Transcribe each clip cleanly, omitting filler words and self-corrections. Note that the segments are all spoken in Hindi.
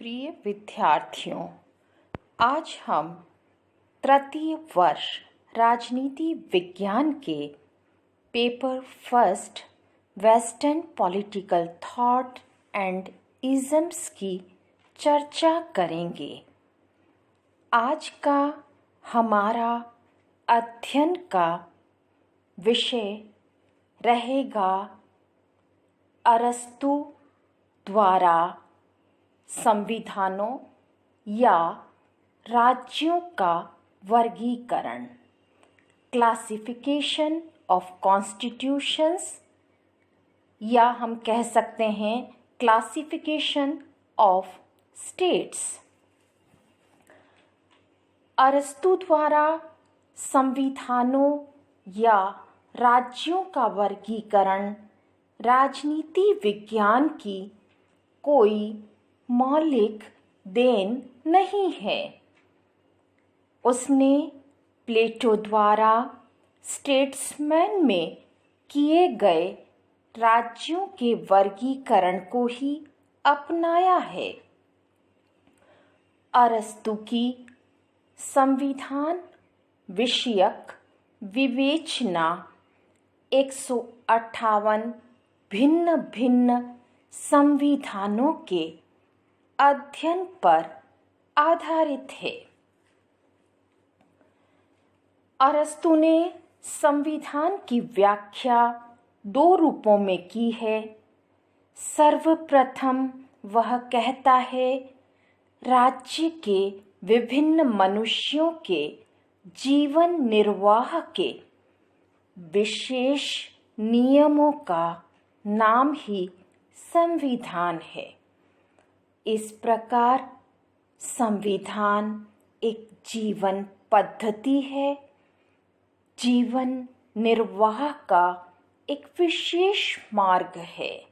प्रिय विद्यार्थियों, आज हम तृतीय वर्ष राजनीति विज्ञान के paper first western political thought and isms की चर्चा करेंगे। आज का हमारा अध्ययन का विषय रहेगा अरस्तु द्वारा संविधानों या राज्यों का वर्गीकरण, क्लासिफिकेशन ऑफ कॉन्स्टिट्यूशंस, या हम कह सकते हैं क्लासिफिकेशन ऑफ स्टेट्स। अरस्तु द्वारा संविधानों या राज्यों का वर्गीकरण राजनीति विज्ञान की कोई मौलिक देन नहीं है। उसने प्लेटो द्वारा स्टेट्समैन में किए गए राज्यों के वर्गीकरण को ही अपनाया है। अरस्तु की संविधान विषयक विवेचना 158 भिन्न भिन्न संविधानों के अध्ययन पर आधारित है। अरस्तु ने संविधान की व्याख्या दो रूपों में की है। सर्वप्रथम वह कहता है, राज्य के विभिन्न मनुष्यों के जीवन निर्वाह के विशेष नियमों का नाम ही संविधान है। इस प्रकार संविधान एक जीवन पद्धति है, जीवन निर्वाह का एक विशेष मार्ग है।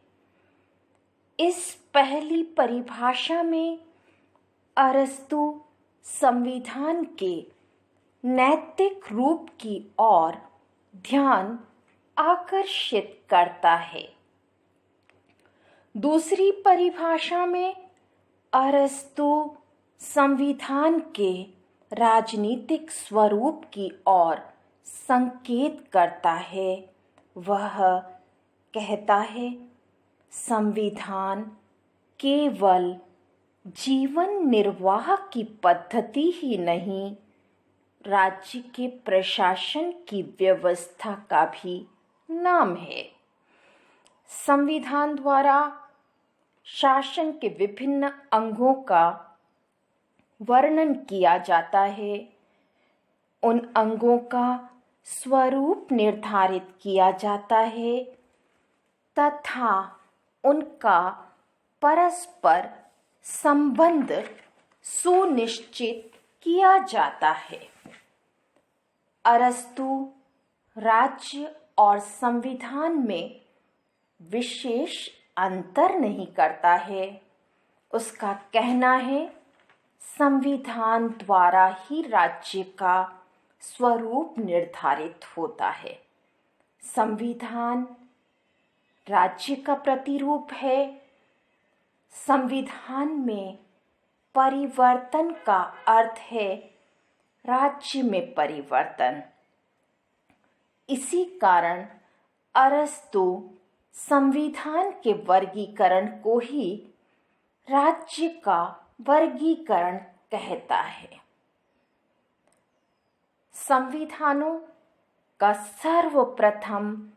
इस पहली परिभाषा में अरस्तु संविधान के नैतिक रूप की ओर ध्यान आकर्षित करता है। दूसरी परिभाषा में अरस्तु संविधान के राजनीतिक स्वरूप की ओर संकेत करता है। वह कहता है, संविधान केवल जीवन निर्वाह की पद्धति ही नहीं, राज्य के प्रशासन की व्यवस्था का भी नाम है। संविधान द्वारा शासन के विभिन्न अंगों का वर्णन किया जाता है। उन अंगों का स्वरूप निर्धारित किया जाता है तथा उनका परस्पर संबंध सुनिश्चित किया जाता है। अरस्तु राज्य और संविधान में विशेष अंतर नहीं करता है। उसका कहना है, संविधान द्वारा ही राज्य का स्वरूप निर्धारित होता है। संविधान राज्य का प्रतिरूप है। संविधान में परिवर्तन का अर्थ है राज्य में परिवर्तन। इसी कारण अरस्तु संविधान के वर्गीकरण को ही राज्य का वर्गीकरण कहता है। संविधानों का सर्वप्रथम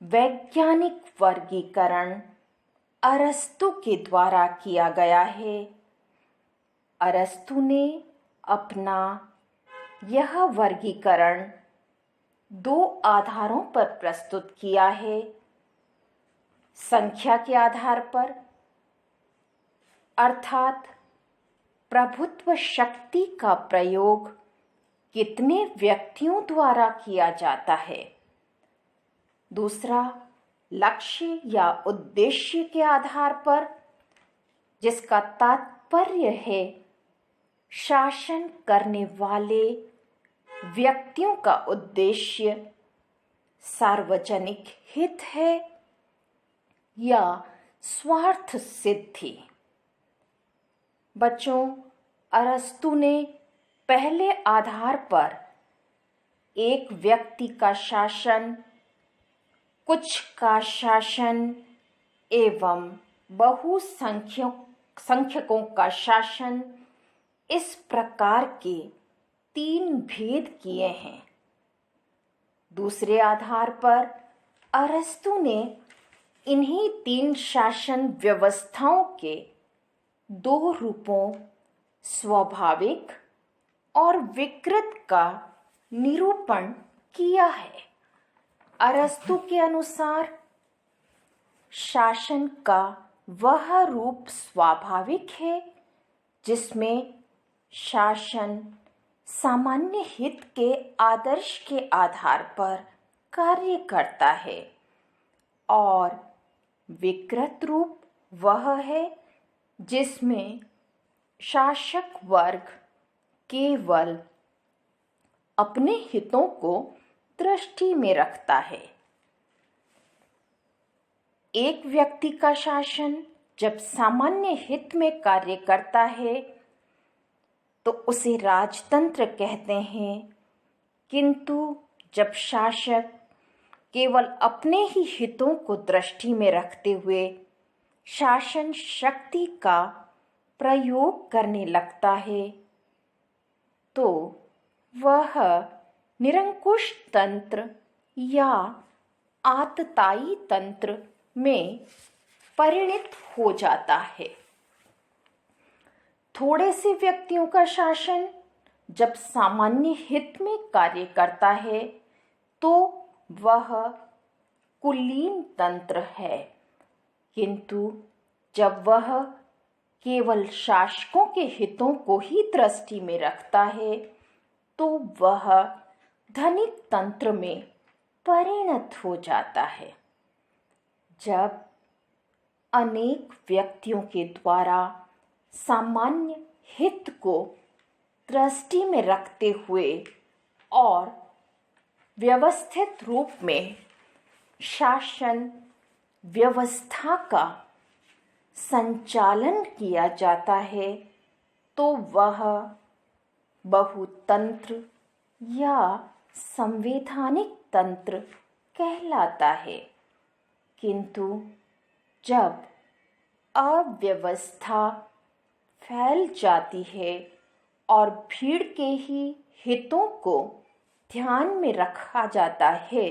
वैज्ञानिक वर्गीकरण अरस्तु के द्वारा किया गया है। अरस्तु ने अपना यह वर्गीकरण दो आधारों पर प्रस्तुत किया है। संख्या के आधार पर, अर्थात प्रभुत्व शक्ति का प्रयोग कितने व्यक्तियों द्वारा किया जाता है। दूसरा, लक्ष्य या उद्देश्य के आधार पर, जिसका तात्पर्य है शासन करने वाले व्यक्तियों का उद्देश्य सार्वजनिक हित है या स्वार्थ सिद्धि। बच्चों, अरस्तु ने पहले आधार पर एक व्यक्ति का शासन, कुछ का शासन एवं बहुसंख्यकों का शासन, इस प्रकार के 3 भेद किए हैं। दूसरे आधार पर अरस्तु ने इन्हीं 3 शासन व्यवस्थाओं के 2 रूपों, स्वाभाविक और विकृत का निरूपण किया है। अरस्तु के अनुसार शासन का वह रूप स्वाभाविक है जिसमें शासन सामान्य हित के आदर्श के आधार पर कार्य करता है, और विकृत रूप वह है जिसमें शासक वर्ग केवल अपने हितों को दृष्टि में रखता है। एक व्यक्ति का शासन जब सामान्य हित में कार्य करता है तो उसे राजतंत्र कहते हैं, किंतु जब शासक केवल अपने ही हितों को दृष्टि में रखते हुए शासन शक्ति का प्रयोग करने लगता है तो वह निरंकुश तंत्र या आततायी तंत्र में परिणत हो जाता है। थोड़े से व्यक्तियों का शासन जब सामान्य हित में कार्य करता है तो वह कुलीन तंत्र है, किंतु जब वह केवल शासकों के हितों को ही दृष्टि में रखता है तो वह धनिक तंत्र में परिणत हो जाता है। जब अनेक व्यक्तियों के द्वारा सामान्य हित को दृष्टि में रखते हुए और व्यवस्थित रूप में शासन व्यवस्था का संचालन किया जाता है तो वह बहुतंत्र या संवैधानिक तंत्र कहलाता है। किंतु जब अव्यवस्था फैल जाती है और भीड़ के ही हितों को ध्यान में रखा जाता है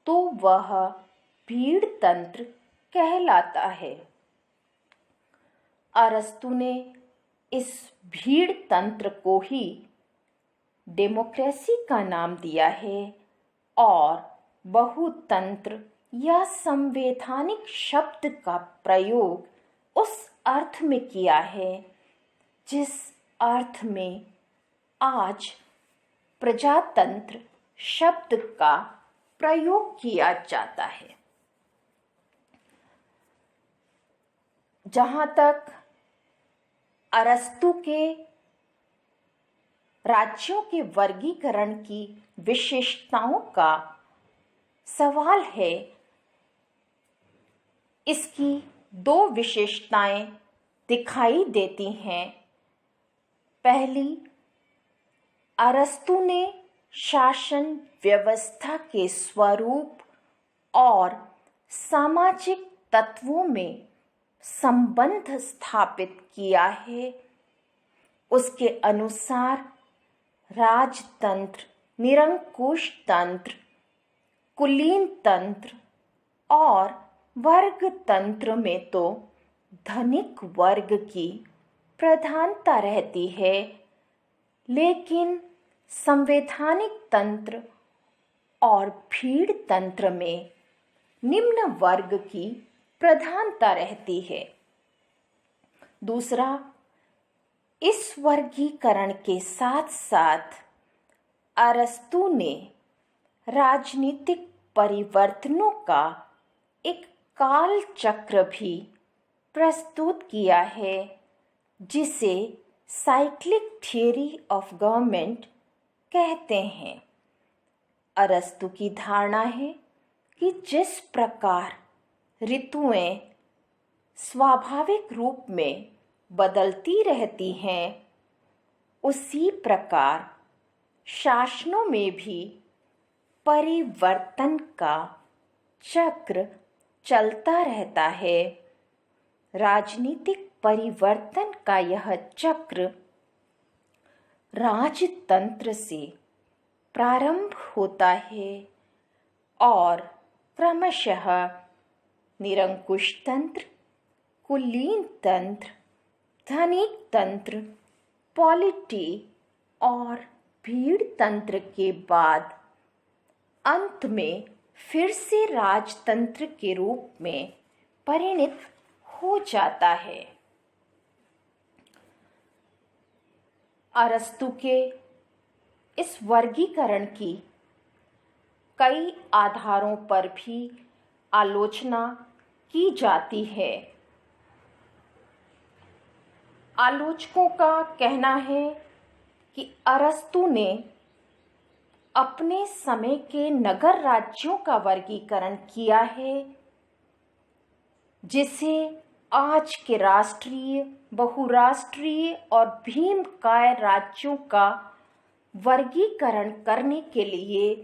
तो वह भीड़ तंत्र कहलाता है। अरस्तु ने इस भीड़ तंत्र को ही डेमोक्रेसी का नाम दिया है और बहुतंत्र या संवैधानिक शब्द का प्रयोग उस अर्थ में किया है जिस अर्थ में आज प्रजातंत्र शब्द का प्रयोग किया जाता है। जहाँ तक अरस्तु के राज्यों के वर्गीकरण की विशेषताओं का सवाल है, इसकी 2 विशेषताएं दिखाई देती हैं। पहली, अरस्तु ने शासन व्यवस्था के स्वरूप और सामाजिक तत्वों में संबंध स्थापित किया है। उसके अनुसार राजतंत्र, निरंकुश तंत्र, कुलीन तंत्र और वर्ग तंत्र में तो धनिक वर्ग की प्रधानता रहती है, लेकिन संवैधानिक तंत्र और भीड़ तंत्र में निम्न वर्ग की प्रधानता रहती है। दूसरा, इस वर्गीकरण के साथ साथ अरस्तु ने राजनीतिक परिवर्तनों का एक काल चक्र भी प्रस्तुत किया है जिसे साइक्लिक थियरी ऑफ गवर्नमेंट कहते हैं। अरस्तु की धारणा है कि जिस प्रकार ऋतुएं स्वाभाविक रूप में बदलती रहती हैं, उसी प्रकार शासनों में भी परिवर्तन का चक्र चलता रहता है। राजनीतिक परिवर्तन का यह चक्र राजतंत्र से प्रारंभ होता है और क्रमशः निरंकुश तंत्र, कुलीन तंत्र, धनिक तंत्र, पॉलिटी और भीड़ तंत्र के बाद अंत में फिर से राजतंत्र के रूप में परिणत हो जाता है। अरस्तु के इस वर्गीकरण की कई आधारों पर भी आलोचना की जाती है। आलोचकों का कहना है कि अरस्तु ने अपने समय के नगर राज्यों का वर्गीकरण किया है, जिसे आज के राष्ट्रीय, बहुराष्ट्रीय और भीमकाय राज्यों का वर्गीकरण करने के लिए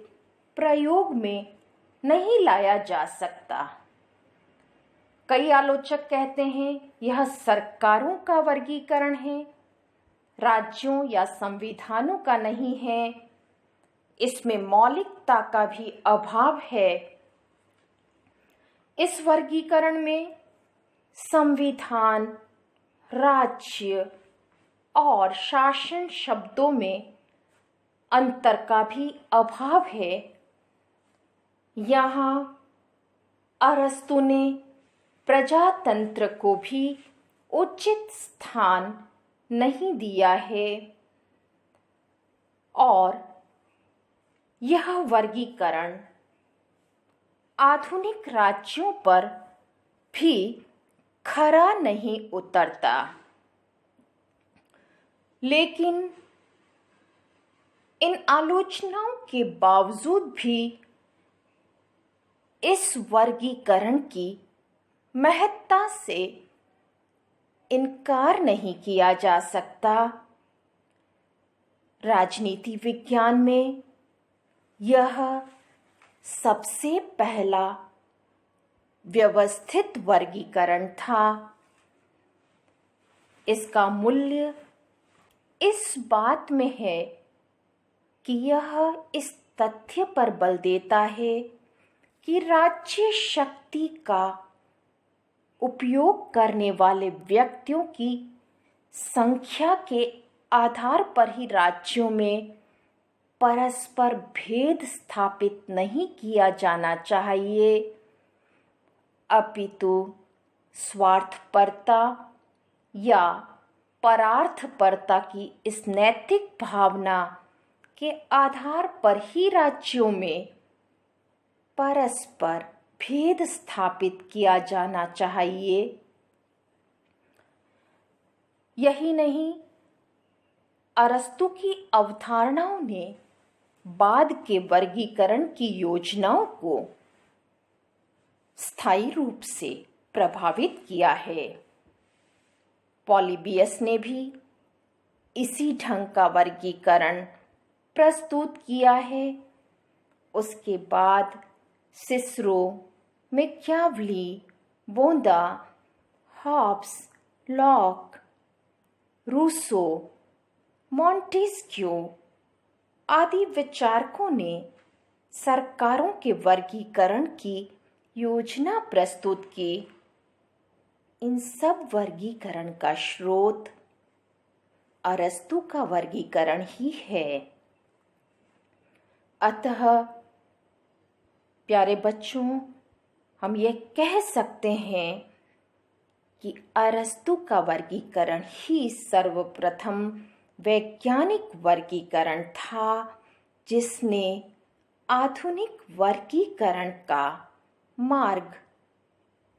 प्रयोग में नहीं लाया जा सकता। कई आलोचक कहते हैं यह सरकारों का वर्गीकरण है, राज्यों या संविधानों का नहीं है। इसमें मौलिकता का भी अभाव है। इस वर्गीकरण में संविधान, राज्य और शासन शब्दों में अंतर का भी अभाव है। यहाँ अरस्तु ने प्रजातंत्र को भी उचित स्थान नहीं दिया है और यह वर्गीकरण आधुनिक राज्यों पर भी खरा नहीं उतरता। लेकिन इन आलोचनाओं के बावजूद भी इस वर्गीकरण की महत्ता से इनकार नहीं किया जा सकता। राजनीति विज्ञान में यह सबसे पहला व्यवस्थित वर्गीकरण था। इसका मूल्य इस बात में है कि यह इस तथ्य पर बल देता है कि राज्य शक्ति का उपयोग करने वाले व्यक्तियों की संख्या के आधार पर ही राज्यों में परस्पर भेद स्थापित नहीं किया जाना चाहिए, अपितु स्वार्थपरता या परार्थपरता की इस नैतिक भावना के आधार पर ही राज्यों में परस्पर भेद स्थापित किया जाना चाहिए। यही नहीं, अरस्तु की अवधारणाओं ने बाद के वर्गीकरण की योजनाओं को स्थायी रूप से प्रभावित किया है। पॉलीबियस ने भी इसी ढंग का वर्गीकरण प्रस्तुत किया है। उसके बाद सिसरो, मैकियावेली, बोंदा, हॉब्स, लॉक, रूसो, मॉन्टेस्क्यू आदि विचारकों ने सरकारों के वर्गीकरण की योजना प्रस्तुत की। इन सब वर्गीकरण का स्रोत अरस्तु का वर्गीकरण ही है। अतः प्यारे बच्चों, हम ये कह सकते हैं कि अरस्तु का वर्गीकरण ही सर्वप्रथम वैज्ञानिक वर्गीकरण था, जिसने आधुनिक वर्गीकरण का मार्ग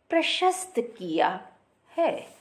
प्रशस्त किया है।